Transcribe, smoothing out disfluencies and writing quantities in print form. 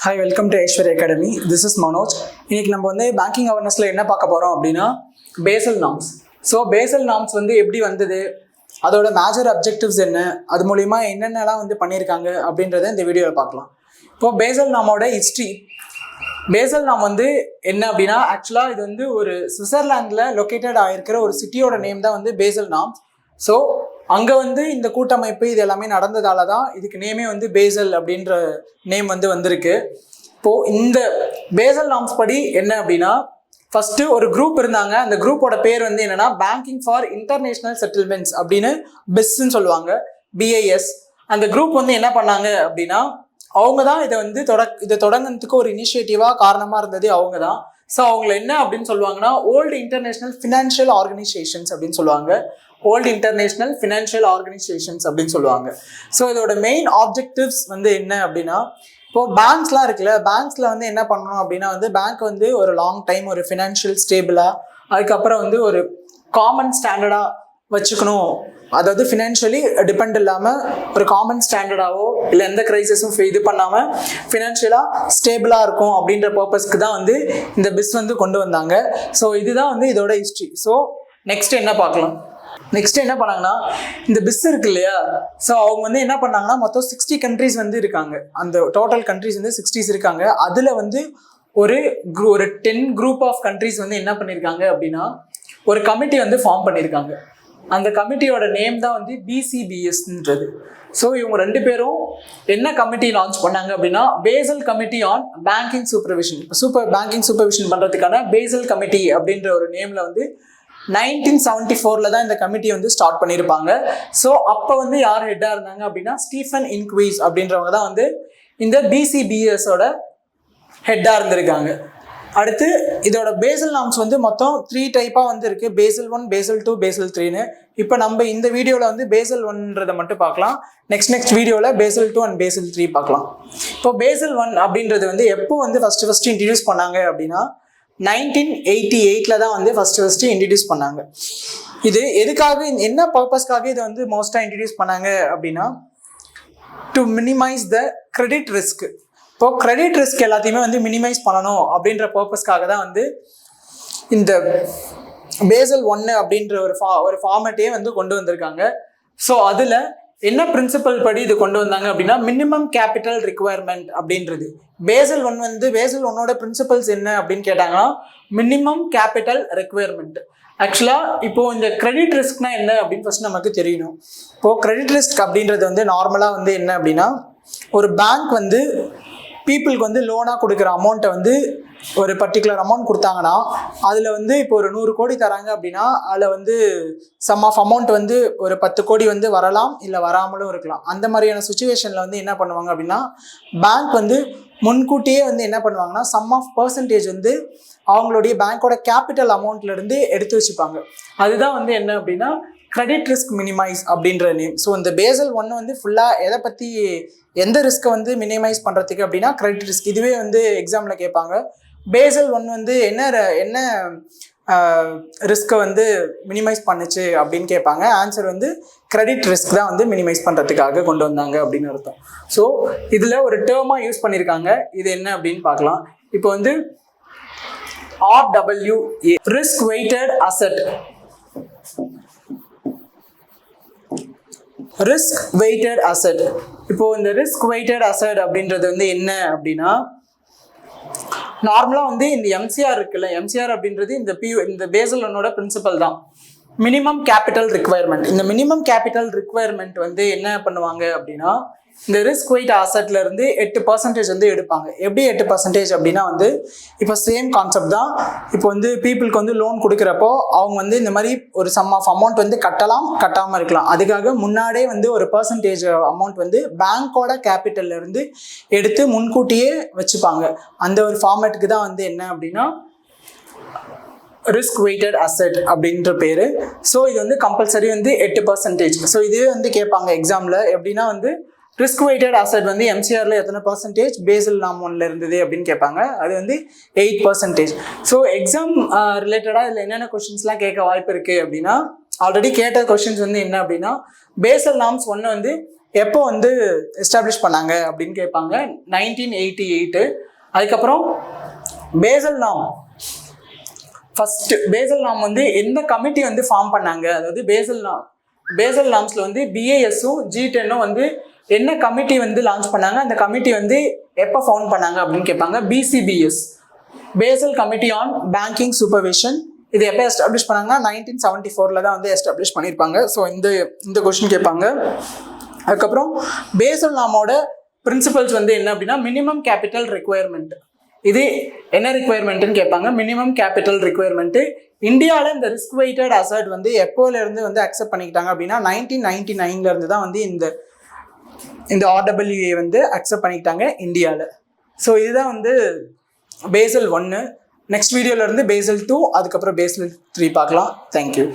Hi, welcome to Aishwarya Academy. This is Manoj. இன்னைக்கு நம்ம வந்து பேங்கிங் அவேர்னஸ்ல என்ன பார்க்க போறோம் அப்படின்னா Basel norms. So Basel norms வந்து எப்படி வந்தது, அதோட மேஜர் அப்ஜெக்டிவ்ஸ் என்ன, அது மூலிமா என்னென்னலாம் வந்து பண்ணியிருக்காங்க அப்படின்றத இந்த வீடியோவில் பார்க்கலாம். இப்போ பேசல் நாமோட ஹிஸ்ட்ரி. பேசல் நாம் வந்து என்ன அப்படின்னா, ஆக்சுவலாக இது வந்து ஒரு சுவிட்சர்லாண்டில் லொக்கேட்டட் ஆகிருக்கிற ஒரு சிட்டியோட நேம் தான் வந்து பேசல் நார்ம்ஸ். ஸோ அங்கே வந்து இந்த கூட்டமைப்பு இது எல்லாமே நடந்ததால தான் இதுக்கு நேமே வந்து பேசல் அப்படின்ற நேம் வந்து வந்திருக்கு. இப்போது இந்த பேசல் நார்ம்ஸ் படி என்ன அப்படின்னா, ஃபஸ்ட்டு ஒரு குரூப் இருந்தாங்க. அந்த குரூப்போட பேர் வந்து என்னென்னா பேங்கிங் ஃபார் இன்டர்நேஷ்னல் செட்டில்மெண்ட்ஸ் அப்படின்னு பெஸ்ன்னு சொல்லுவாங்க, BIS. அந்த குரூப் வந்து என்ன பண்ணாங்க அப்படின்னா, அவங்க தான் இதை வந்து இதை தொடங்கினதுக்கு ஒரு இனிஷியேட்டிவாக காரணமாக இருந்தது அவங்க தான். ஸோ அவங்கள என்ன அப்படின்னு சொல்லுவாங்கன்னா ஓல்டு இன்டர்நேஷ்னல் ஃபினான்ஷியல் ஆர்கனைசேஷன்ஸ் அப்படின்னு சொல்லுவாங்க. ஓல்டு இன்டர்நேஷ்னல் ஃபினான்ஷியல் ஆர்கனைசேஷன்ஸ் அப்படின்னு சொல்லுவாங்க. ஸோ இதோட மெயின் ஆப்ஜெக்டிவ்ஸ் வந்து என்ன அப்படின்னா, இப்போது பேங்க்ஸ்லாம் இருக்குல்ல, பேங்க்ஸில் வந்து என்ன பண்ணணும் அப்படின்னா வந்து பேங்க் வந்து ஒரு லாங் டைம் ஒரு ஃபினான்ஷியல் ஸ்டேபிளாக, அதுக்கப்புறம் வந்து ஒரு காமன் ஸ்டாண்டர்டாக வச்சுக்கணும். அதாவது ஃபினான்ஷியலி டிபெண்ட் இல்லாமல் ஒரு காமன் ஸ்டாண்டர்டாவோ இல்லை எந்த க்ரைசிஸும் இது பண்ணாமல் ஃபினான்ஷியலாக ஸ்டேபிளாக இருக்கும் அப்படின்ற பர்பஸ்க்கு தான் வந்து இந்த பிஸ் வந்து கொண்டு வந்தாங்க. ஸோ இதுதான் வந்து இதோட ஹிஸ்ட்ரி. ஸோ நெக்ஸ்ட் என்ன பார்க்கலாம். நெக்ஸ்ட் என்ன பண்ணாங்கன்னா, இந்த பிஸ் இருக்கு இல்லையா, ஸோ அவங்க வந்து என்ன பண்ணாங்கன்னா மொத்தம் 60 கண்ட்ரிஸ் வந்து இருக்காங்க. அந்த டோட்டல் கண்ட்ரிஸ் வந்து 60 இருக்காங்க. அதில் வந்து ஒரு 10 குரூப் ஆஃப் கண்ட்ரிஸ் வந்து என்ன பண்ணியிருக்காங்க அப்படின்னா ஒரு கமிட்டி வந்து ஃபார்ம் பண்ணியிருக்காங்க. அந்த கமிட்டியோட நேம் தான் வந்து BCBSன்றது. ஸோ இவங்க 2 பேரும் என்ன கமிட்டி லான்ச் பண்ணாங்க அப்படின்னா Basel committee on banking supervision. Banking supervision பண்ணுறதுக்கான பேசல் கமிட்டி அப்படின்ற ஒரு நேமில் வந்து 1974 தான் இந்த கமிட்டி வந்து ஸ்டார்ட் பண்ணியிருப்பாங்க. ஸோ அப்போ வந்து யார் ஹெட்டாக இருந்தாங்க அப்படின்னா ஸ்டீஃபன் இன்குவீஸ் அப்படின்றவங்க தான் வந்து இந்த BCBSோட ஹெட்டாக இருந்திருக்காங்க. அடுத்து இதோட பேசல் நார்ம்ஸ் வந்து மொத்தம் 3 டைப்பாக வந்து இருக்குது. பேசல் 1, பேசல் 2, பேசல் 3ன்னு. இப்போ நம்ம இந்த வீடியோவில் வந்து பேசல் 1ன்றதை மட்டும் பார்க்கலாம். நெக்ஸ்ட் வீடியோவில் பேசல் 2 அண்ட் பேசல் 3 பார்க்கலாம். இப்போ பேசல் 1 அப்படின்றது வந்து எப்போ வந்து ஃபஸ்ட்டு இன்ட்ரடியூஸ் பண்ணாங்க அப்படின்னா 1988 தான் வந்து ஃபஸ்ட்டு இன்ட்ரடியூஸ் பண்ணாங்க. இது எதுக்காக, என்ன பர்பஸ்க்காக இதை வந்து மோஸ்ட்டாக இன்ட்ரடியூஸ் பண்ணாங்க அப்படின்னா to minimise the credit risk. இப்போது கிரெடிட் ரிஸ்க் எல்லாத்தையுமே வந்து மினிமைஸ் பண்ணணும் அப்படின்ற பர்பஸ்க்காக தான் வந்து இந்த பேசல் 1 அப்படின்ற ஒரு ஃபார்மேட்டையே வந்து கொண்டு வந்திருக்காங்க. ஸோ அதில் என்ன பிரின்சிபல் படி இது கொண்டு வந்தாங்க அப்படின்னா மினிமம் கேபிட்டல் ரிக்குவயர்மெண்ட் அப்படின்றது. பேசல் 1 வந்து பேசல் 1ஓட பிரின்சிபல்ஸ் என்ன அப்படின்னு கேட்டாங்கன்னா மினிமம் கேபிட்டல் ரிக்குவயர்மெண்ட். ஆக்சுவலாக இப்போது இந்த கிரெடிட் ரிஸ்க்னா என்ன அப்படின்னு ஃபர்ஸ்ட் நமக்கு தெரியணும். இப்போது கிரெடிட் ரிஸ்க் அப்படின்றது வந்து நார்மலாக வந்து என்ன அப்படின்னா, ஒரு பேங்க் வந்து பீப்புளுக்கு வந்து லோனாக கொடுக்குற அமௌண்ட்டை வந்து ஒரு பர்டிகுலர் அமௌண்ட் கொடுத்தாங்கன்னா அதில் வந்து இப்போ ஒரு 100 கோடி தராங்க அப்படின்னா அதில் வந்து சம் ஆஃப் அமௌண்ட் வந்து ஒரு 10 கோடி வந்து வரலாம், இல்லை வராமலும் இருக்கலாம். அந்த மாதிரியான சுச்சுவேஷனில் வந்து என்ன பண்ணுவாங்க அப்படின்னா பேங்க் வந்து முன்கூட்டியே வந்து என்ன பண்ணுவாங்கன்னா சம் ஆஃப் பர்சன்டேஜ் வந்து அவங்களுடைய பேங்க்கோட கேபிட்டல் அமௌண்ட்லேருந்து எடுத்து வச்சுப்பாங்க. அதுதான் வந்து என்ன அப்படின்னா கிரெடிட் ரிஸ்க் மினிமைஸ் அப்படின்ற நேம். ஸோ இந்த பேசல் 1 வந்து ஃபுல்லாக எதை பற்றி, எந்த ரிஸ்க்கை வந்து மினிமைஸ் பண்ணுறதுக்கு அப்படின்னா கிரெடிட் ரிஸ்க். இதுவே வந்து எக்ஸாமில் கேட்பாங்க, பேசல் 1 வந்து என்ன ரிஸ்க்கை வந்து மினிமைஸ் பண்ணுச்சு அப்படின்னு கேட்பாங்க. ஆன்சர் வந்து கிரெடிட் ரிஸ்க் தான் வந்து மினிமைஸ் பண்ணுறதுக்காக கொண்டு வந்தாங்க அப்படின்னு அர்த்தம். ஸோ இதில் ஒரு டேர்மாக யூஸ் பண்ணியிருக்காங்க. இது என்ன அப்படின்னு பார்க்கலாம். இப்போ வந்து RWA, risk weighted asset. Risk weighted asset. இப்போ இந்த ரிஸ்க் வெயிட்டட் அசெட் அப்படின்றது வந்து என்ன அப்படின்னா, நார்மலாக வந்து இந்த MCR இருக்குல்ல, MCR அப்படின்றது இந்த பேசல் 1ஓட பிரின்சிபல் தான், மினிமம் கேபிட்டல் ரிக்குவயர்மெண்ட். இந்த மினிமம் கேபிட்டல் ரிக்குவயர்மெண்ட் வந்து என்ன பண்ணுவாங்க அப்படின்னா இந்த ரிஸ்க் வெயிட் அசெட்ல இருந்து 8% வந்து எடுப்பாங்க. எப்படி 8% அப்படின்னா வந்து இப்போ சேம் கான்செப்ட் தான். இப்போ வந்து பீப்புளுக்கு வந்து லோன் கொடுக்குறப்போ அவங்க வந்து இந்த மாதிரி ஒரு சம் ஆஃப் அமௌண்ட் வந்து கட்டலாம், கட்டாமல் இருக்கலாம். அதுக்காக முன்னாடியே வந்து ஒரு பர்சன்டேஜ் அமௌண்ட் வந்து பேங்க்கோட கேபிட்டல்ல இருந்து எடுத்து முன்கூட்டியே வச்சுப்பாங்க. அந்த ஒரு ஃபார்மேட்டுக்கு தான் வந்து என்ன அப்படின்னா ரிஸ்க் வெயிட்டட் அசெட் அப்படின்ற பேர். ஸோ இது வந்து கம்பல்சரி வந்து 8%. ஸோ இதுவே வந்து கேட்பாங்க எக்ஸாமில் எப்படின்னா வந்து ரிஸ்க் வெயிட்டட் அசெட் வந்து MCRல எத்தனை பர்சன்டேஜ், பேசல் நார்ம் 1ல இருந்தது அப்படின்னு கேட்பாங்க. அது வந்து 8%. ஸோ எக்ஸாம் ரிலேட்டடாக இதில் என்னென்ன கொஷின்ஸ்லாம் கேட்க வாய்ப்பு இருக்குது அப்படின்னா, ஆல்ரெடி கேட்ட கொஷின்ஸ் வந்து என்ன அப்படின்னா பேசல் நார்ம்ஸ் 1 வந்து எப்போ வந்து எஸ்டாப்ளிஷ் பண்ணாங்க அப்படின்னு கேட்பாங்க. 1988. அதுக்கப்புறம் பேசல் நாம். ஃபர்ஸ்ட் பேசல் நாம் வந்து எந்த கமிட்டி வந்து ஃபார்ம் பண்ணாங்க, அதாவது பேசல் நாம்ஸில் வந்து BISம் G10 வந்து என்ன கமிட்டி வந்து லான்ச் பண்ணாங்க, அந்த கமிட்டி வந்து எப்போ ஃபவுண்ட் பண்ணாங்க அப்படின்னு கேட்பாங்க. BCBS, Basel committee on banking supervision. இது எப்போ எஸ்டாப்ளிஷ் பண்ணாங்கன்னா 1974 தான் வந்து எஸ்டாப்ளிஷ் பண்ணியிருப்பாங்க. ஸோ இந்த கொஸ்டின் கேட்பாங்க. அதுக்கப்புறம் பேசல் நாமோட பிரின்சிபல்ஸ் வந்து என்ன அப்படின்னா மினிமம் கேபிட்டல் ரெக்குயர்மெண்ட். இது என்ன ரெக்குயர்மெண்ட்னு கேட்பாங்க. Minimum capital requirement. இந்தியாவில் இந்த ரிஸ்க் வெயிட்டட் அசட் வந்து எப்போலேருந்து வந்து அக்செப்ட் பண்ணிக்கிட்டாங்க அப்படின்னா 1999 தான் வந்து இந்த RWA வந்து அக்செப்ட் பண்ணிக்கிட்டாங்க இந்தியாவில். ஸோ இதுதான் வந்து பேசல் 1. நெக்ஸ்ட் வீடியோவில் இருந்து பேசல் 2, அதுக்கப்புறம் பேசல் 3 பார்க்கலாம். தேங்க்யூ.